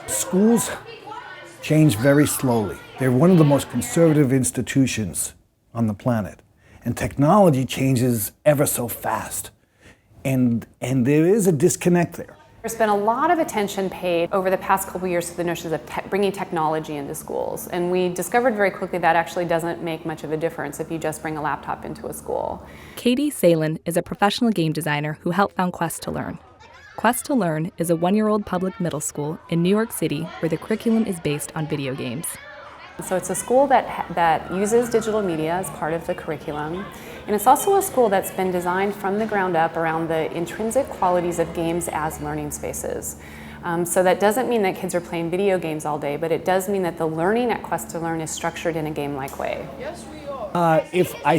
Schools change very slowly. They're one of the most conservative institutions on the planet. And technology changes ever so fast. And there is a disconnect there. There's been a lot of attention paid over the past couple of years to the notions of bringing technology into schools. And we discovered very quickly that actually doesn't make much of a difference if you just bring a laptop into a school. Katie Salen is a professional game designer who helped found Quest to Learn. Quest to Learn is a one-year-old public middle school in New York City where the curriculum is based on video games. So it's a school that uses digital media as part of the curriculum. And it's also a school that's been designed from the ground up around the intrinsic qualities of games as learning spaces. So that doesn't mean that kids are playing video games all day, but it does mean that the learning at Quest to Learn is structured in a game-like way. Yes, we are. If I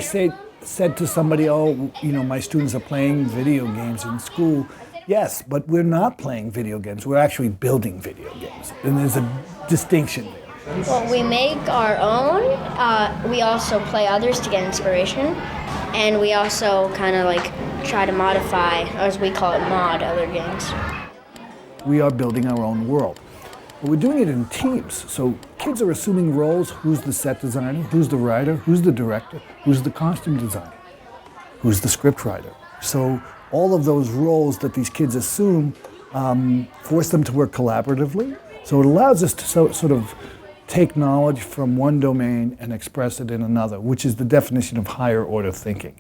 said to somebody, oh, my students are playing video games in school, yes, but we're not playing video games. We're actually building video games. And there's a distinction there. Well, we make our own. We also play others to get inspiration. And we also kind of try to modify, or as we call it, mod other games. We are building our own world. But we're doing it in teams. So kids are assuming roles. Who's the set designer? Who's the writer? Who's the director? Who's the costume designer? Who's the script writer? So all of those roles that these kids assume force them to work collaboratively. So it allows us to sort of take knowledge from one domain and express it in another, which is the definition of higher order thinking.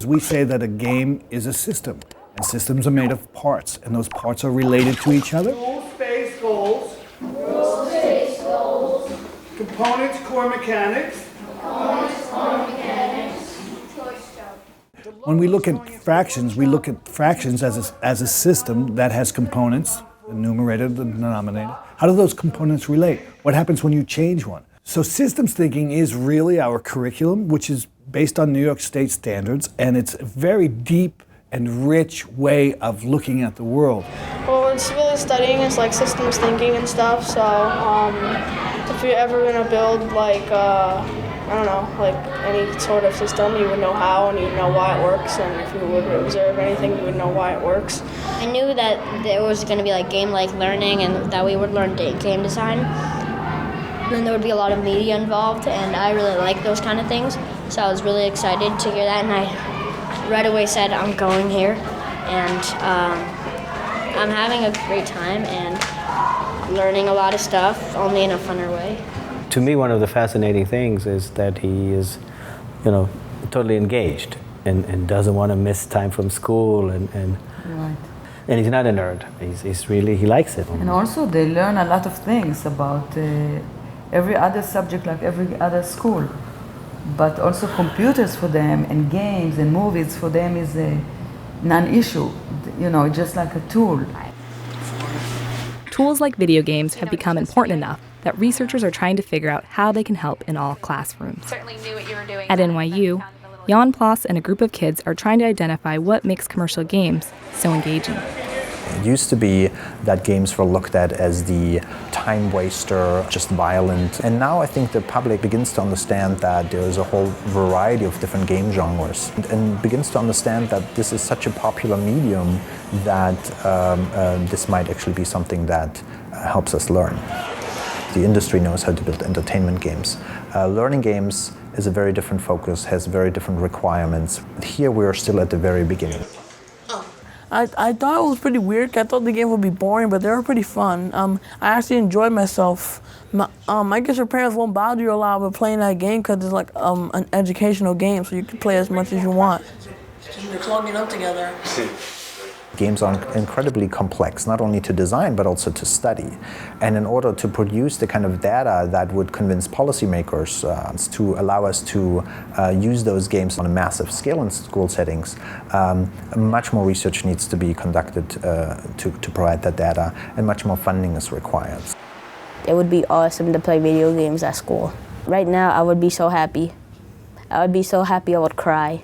We say that a game is a system, and systems are made of parts, and those parts are related to each other. Rules-based goals. Rules-based goals. Components, core mechanics. Components, core mechanics. When we look at fractions, we look at fractions as a system that has components, the numerator, the denominator. How do those components relate? What happens when you change one? So systems thinking is really our curriculum, which is based on New York State standards, and it's a very deep and rich way of looking at the world. Well, it's really studying is systems thinking and stuff, so if you're ever going to build any sort of system, you would know how and you would know why it works, and if you would observe anything, you would know why it works. I knew that there was going to be game-like learning and that we would learn game design. And there would be a lot of media involved, and I really like those kind of things, so I was really excited to hear that, and I right away said I'm going here, and I'm having a great time and learning a lot of stuff, only in a funner way. To me, one of the fascinating things is that he is, totally engaged and doesn't want to miss time from school, and Right. And he's not a nerd. He likes it. And also they learn a lot of things about every other subject, like every other school. But also computers for them and games and movies for them is a non-issue, just like a tool. Tools like video games have become important enough that researchers are trying to figure out how they can help in all classrooms. At N.Y.U, Jan Ploss and a group of kids are trying to identify what makes commercial games so engaging. It used to be that games were looked at as the time waster, just violent. And now I think the public begins to understand that there's a whole variety of different game genres and begins to understand that this is such a popular medium that this might actually be something that helps us learn. The industry knows how to build entertainment games. Learning games is a very different focus, has very different requirements. Here we are still at the very beginning. I thought it was pretty weird. I thought the game would be boring, but they were pretty fun. I actually enjoyed myself. I guess your parents won't bother you a lot with playing that game because it's an educational game, so you can play as much as you want. They're plugging up together. Games are incredibly complex, not only to design, but also to study. And in order to produce the kind of data that would convince policymakers to allow us to use those games on a massive scale in school settings, much more research needs to be conducted to provide that data, and much more funding is required. It would be awesome to play video games at school. Right now, I would be so happy. I would be so happy I would cry.